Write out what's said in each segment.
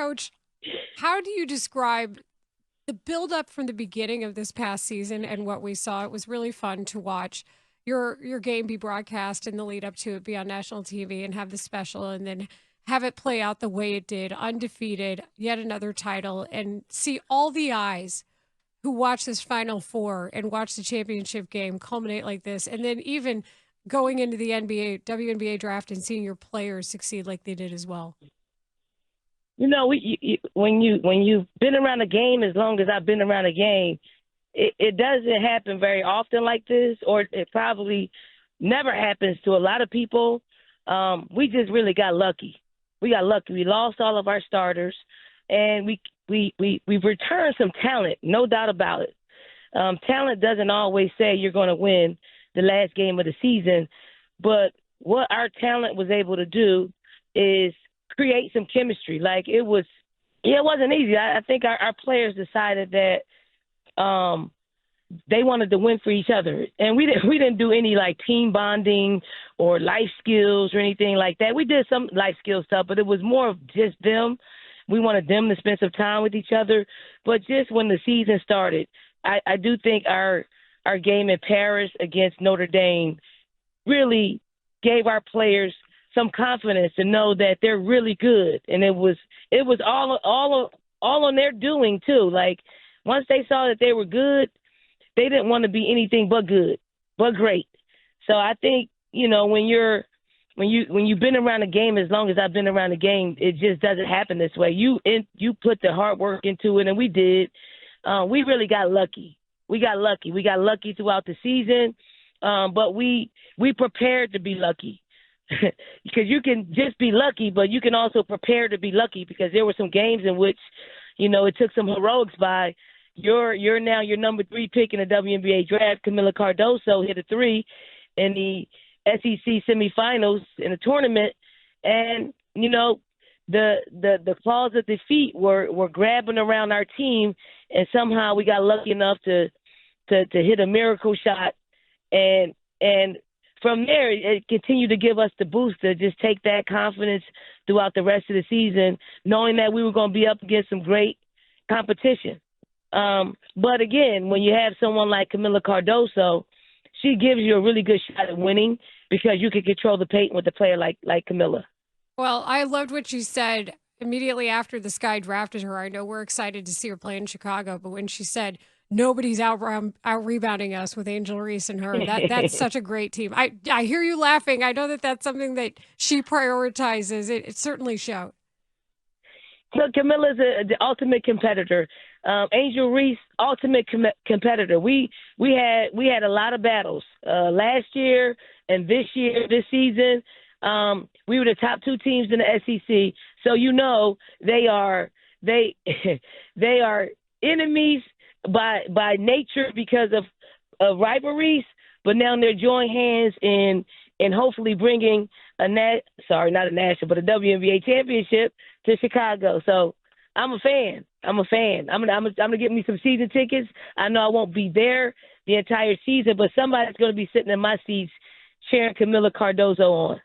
Coach, how do you describe the build-up from the beginning of this past season and what we saw? It was really fun to watch your game be broadcast in the lead up to it, be on national TV and have the special, and then have it play out the way it did, undefeated, yet another title, and see all the eyes who watch this Final Four and watch the championship game culminate like this, and then even going into the WNBA draft and seeing your players succeed like they did as well. You know, when you've been around a game as long as I've been around a game, it doesn't happen very often like this, or it probably never happens to a lot of people. We just really got lucky. We got lucky. We lost all of our starters, and we've returned some talent, no doubt about it. Talent doesn't always say you're going to win the last game of the season, but what our talent was able to do is create some chemistry. Like it wasn't easy. I think our players decided that they wanted to win for each other, and we didn't do any like team bonding or life skills or anything like that. We did some life skill stuff, but it was more of just them. We wanted them to spend some time with each other. But just when the season started, I do think our game in Paris against Notre Dame really gave our players some confidence to know that they're really good, and it was all on their doing too. Like once they saw that they were good, they didn't want to be anything but good, but great. So I think, you know, when you've been around a game as long as I've been around a game, it just doesn't happen this way. You put the hard work into it, and we did. We really got lucky. We got lucky. We got lucky throughout the season, but we prepared to be lucky. Because you can just be lucky, but you can also prepare to be lucky, because there were some games in which, you know, it took some heroics by you're now your number 3 pick in the WNBA draft. Kamilla Cardoso hit a 3 in the SEC semifinals in the tournament, and you know the claws of defeat were grabbing around our team, and somehow we got lucky enough to hit a miracle shot, and from there, it continued to give us the boost to just take that confidence throughout the rest of the season, knowing that we were going to be up against some great competition. But again, when you have someone like Kamilla Cardoso, she gives you a really good shot at winning because you can control the paint with a player like Kamilla. Well, I loved what you said immediately after the Sky drafted her. I know we're excited to see her play in Chicago, but when she said, nobody's out rebounding us with Angel Reese and her, that's such a great team. I hear you laughing. I know that that's something that she prioritizes. It certainly showed. So Kamilla's the ultimate competitor. Angel Reese, ultimate competitor. We had a lot of battles last year and this season. We were the top 2 teams in the SEC. So you know they are enemies by nature because of rivalries, but now they're joining hands in hopefully bringing not a national, but a WNBA championship to Chicago. So I'm a fan. I'm gonna get me some season tickets. I know I won't be there the entire season, but somebody's gonna be sitting in my seats cheering Kamilla Cardoso on.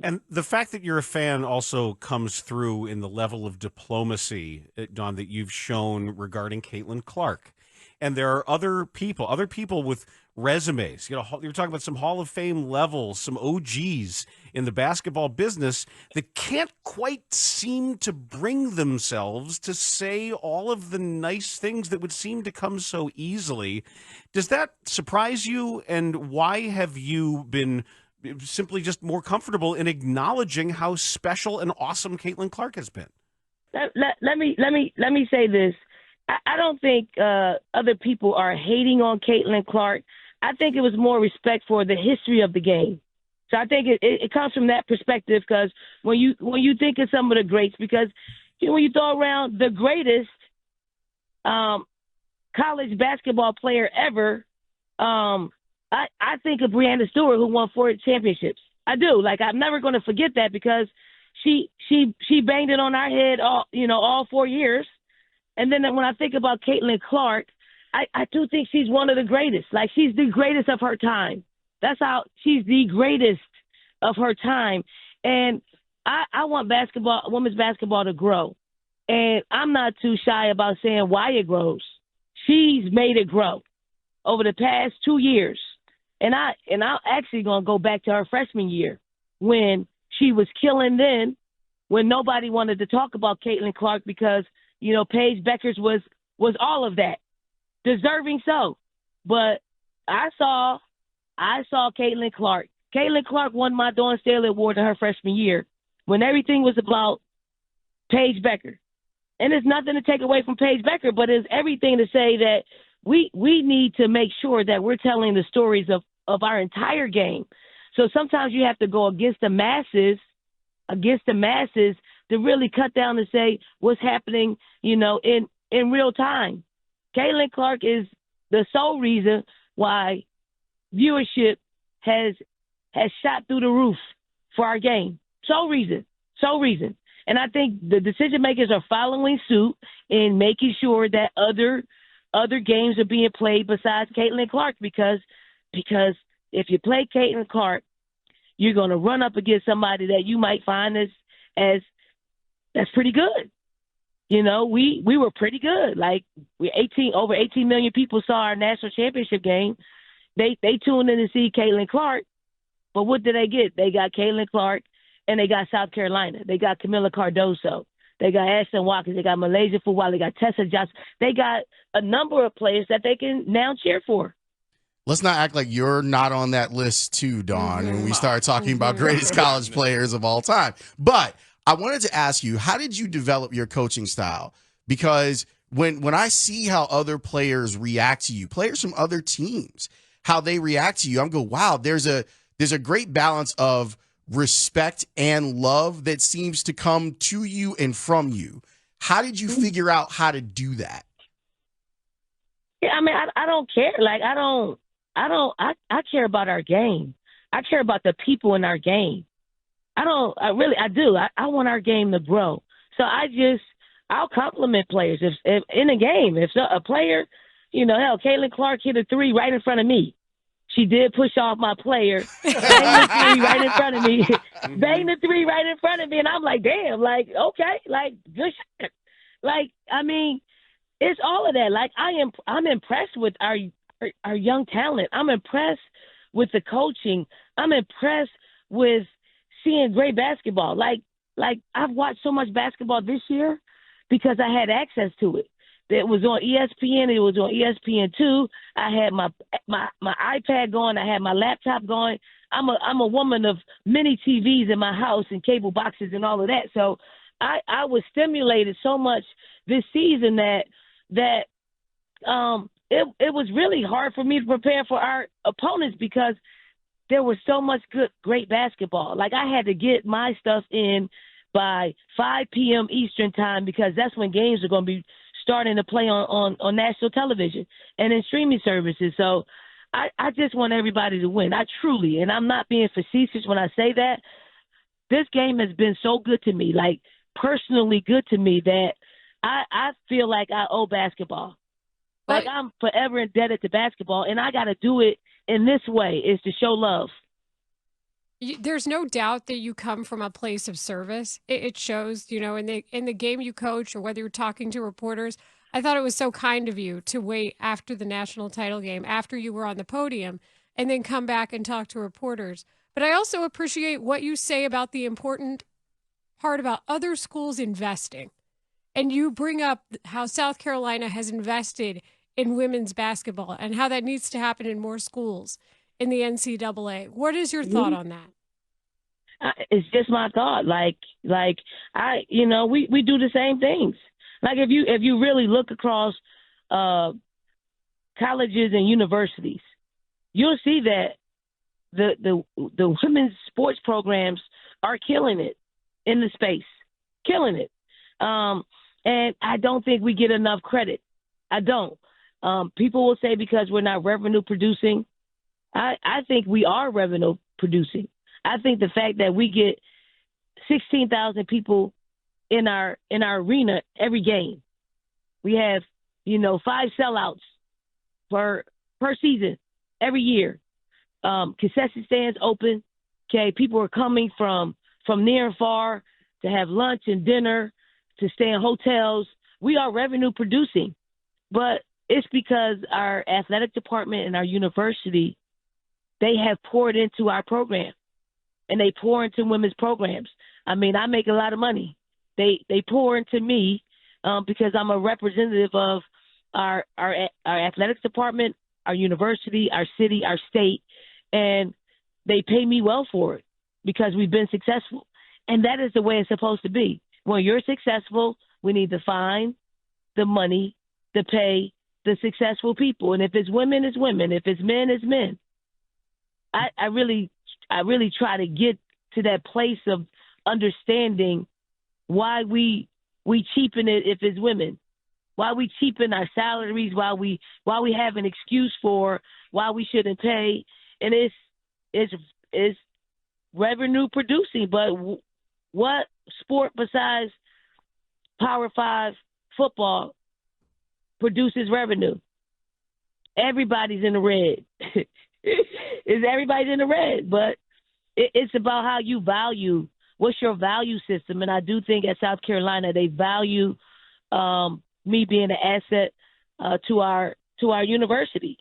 And the fact that you're a fan also comes through in the level of diplomacy, Dawn, that you've shown regarding Caitlin Clark. And there are other people with resumes. You know, you're talking about some Hall of Fame levels, some OGs in the basketball business that can't quite seem to bring themselves to say all of the nice things that would seem to come so easily. Does that surprise you? And why have you been simply just more comfortable in acknowledging how special and awesome Caitlin Clark has been? Let me say this. I don't think other people are hating on Caitlin Clark. I think it was more respect for the history of the game. So I think it comes from that perspective, because when you think of some of the greats, because you know, when you throw around the greatest college basketball player ever, I think of Breanna Stewart, who won 4 championships. I do. Like, I'm never going to forget that, because she banged it on our head all 4 years. And then when I think about Caitlin Clark, I do think she's one of the greatest. Like, she's the greatest of her time. That's how she's the greatest of her time. And I want women's basketball to grow. And I'm not too shy about saying why it grows. She's made it grow over the past 2 years. And I'm actually going to go back to her freshman year when she was killing then, when nobody wanted to talk about Caitlin Clark because, Paige Beckers was all of that. Deserving so. But I saw Caitlin Clark. Caitlin Clark won my Dawn Staley Award in her freshman year when everything was about Paige Becker. And it's nothing to take away from Paige Becker, but it's everything to say that we need to make sure that we're telling the stories of our entire game. So sometimes you have to go against the masses to really cut down and say what's happening, in real time. Caitlin Clark is the sole reason why viewership has shot through the roof for our game. Sole reason. And I think the decision makers are following suit in making sure that other games are being played besides Caitlin Clark because if you play Caitlin Clark, you're going to run up against somebody that you might find as that's pretty good. We were pretty good. Like over 18 million people saw our national championship game. They tuned in to see Caitlin Clark, but what did they get? They got Caitlin Clark, and they got South Carolina. They got Kamilla Cardoso. They got Ashton Watkins. They got Malaysia Fuwala. They got Tessa Johnson. They got a number of players that they can now cheer for. Let's not act like you're not on that list too, Dawn, when we start talking about greatest college players of all time. But I wanted to ask you, how did you develop your coaching style? Because when I see how other players react to you, players from other teams, how they react to you, I'm going, wow, there's a great balance of respect and love that seems to come to you and from you. How did you figure out how to do that? Yeah, I mean, I don't care. Like, I care about our game. I care about the people in our game. I do. I want our game to grow. So I'll compliment players. If in a game, if a player, hell, Caitlin Clark hit a three right in front of me. She did push off my player, bang the three right in front of me, and I'm like, damn, like, okay, like, good shot. Like, I mean, it's all of that. Like, I'm impressed with our young talent. I'm impressed with the coaching. I'm impressed with seeing great basketball. Like I've watched so much basketball this year because I had access to it. It was on ESPN. It was on ESPN2. I had my iPad going. I had my laptop going. I'm a woman of many TVs in my house and cable boxes and all of that. So I was stimulated so much this season that it was really hard for me to prepare for our opponents because there was so much great basketball. Like, I had to get my stuff in by 5 p.m. Eastern time because that's when games are going to be starting to play on national television and in streaming services. So I just want everybody to win. I truly, and I'm not being facetious when I say that, this game has been so good to me, like personally good to me, that I feel like I owe basketball. Like, I'm forever indebted to basketball, and I got to do it in this way, is to show love. There's no doubt that you come from a place of service. It shows, in the game you coach or whether you're talking to reporters. I thought it was so kind of you to wait after the national title game, after you were on the podium, and then come back and talk to reporters. But I also appreciate what you say about the important part about other schools investing. And you bring up how South Carolina has invested in women's basketball and how that needs to happen in more schools in the NCAA. What is your thought on that? It's just my thought. We do the same things. Like, if you really look across colleges and universities, you'll see that the women's sports programs are killing it in the space, killing it. And I don't think we get enough credit. I don't. People will say because we're not revenue producing. I think we are revenue producing. I think the fact that we get 16,000 people in our arena every game. We have, 5 sellouts per season every year. Concession stands open. Okay, people are coming from near and far to have lunch and dinner, to stay in hotels. We are revenue producing, but it's because our athletic department and our university, they have poured into our program, and they pour into women's programs. I mean, I make a lot of money. They pour into me because I'm a representative of our athletics department, our university, our city, our state, and they pay me well for it because we've been successful. And that is the way it's supposed to be. When you're successful, we need to find the money to pay the successful people. And if it's women, it's women. If it's men, it's men. I really try to get to that place of understanding why we cheapen it if it's women, why we cheapen our salaries, why we have an excuse for why we shouldn't pay, and it's revenue producing. But what sport besides Power 5 football produces revenue? Everybody's in the red. Everybody's in the red, but it's about how you value. What's your value system? And I do think at South Carolina they value me being an asset to our university,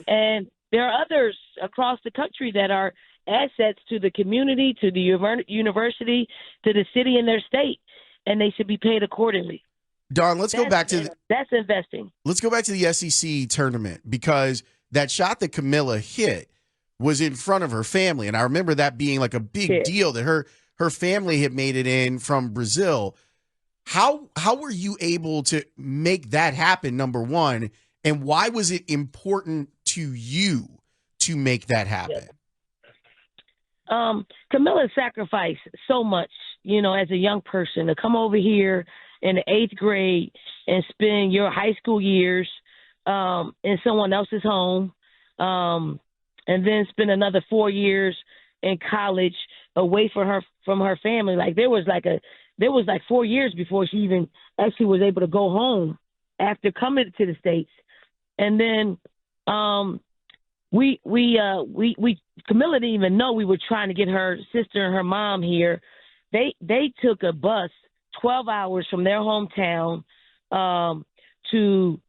and there are others across the country that are assets to the community, to the university, to the city and their state, and they should be paid accordingly. Dawn, let's go back to that's investing. Let's go back to the SEC tournament, because that shot that Kamilla hit was in front of her family. And I remember that being like a big deal that her family had made it in from Brazil. How were you able to make that happen, number one? And why was it important to you to make that happen? Kamilla sacrificed so much, as a young person to come over here in the 8th grade and spend your high school years in someone else's home, and then spend another 4 years in college away from her family. Like there was like 4 years before she even actually was able to go home after coming to the States. And then Kamilla didn't even know we were trying to get her sister and her mom here. They took a bus 12 hours from their hometown to,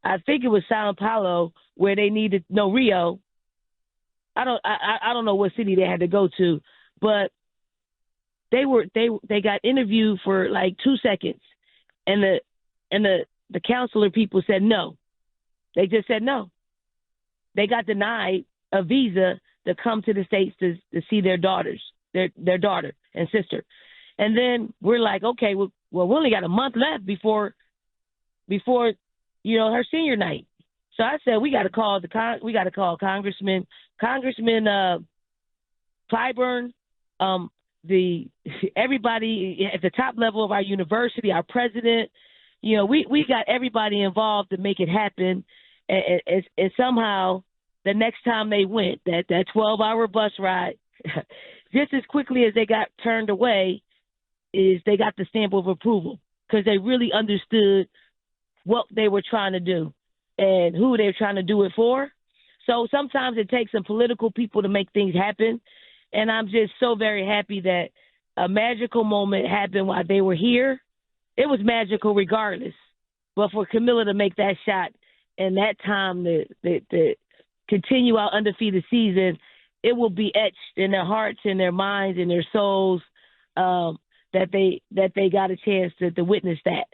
I think it was Sao Paulo, where they needed Rio. I don't know what city they had to go to, but they got interviewed for like 2 seconds, and the counselor people said no. They just said no. They got denied a visa to come to the States to see their daughter and sister. And then we're like, okay, well, we only got a month left before her senior night. So I said we got to call Congressman Clyburn, everybody at the top level of our university, our president. We got everybody involved to make it happen. And somehow the next time they went, that 12-hour bus ride, just as quickly as they got turned away, is they got the stamp of approval, because they really understood what they were trying to do and who they were trying to do it for. So sometimes it takes some political people to make things happen. And I'm just so very happy that a magical moment happened while they were here. It was magical regardless. But for Kamilla to make that shot and that time to continue our undefeated season, it will be etched in their hearts and their minds and their souls, that they got a chance to witness that.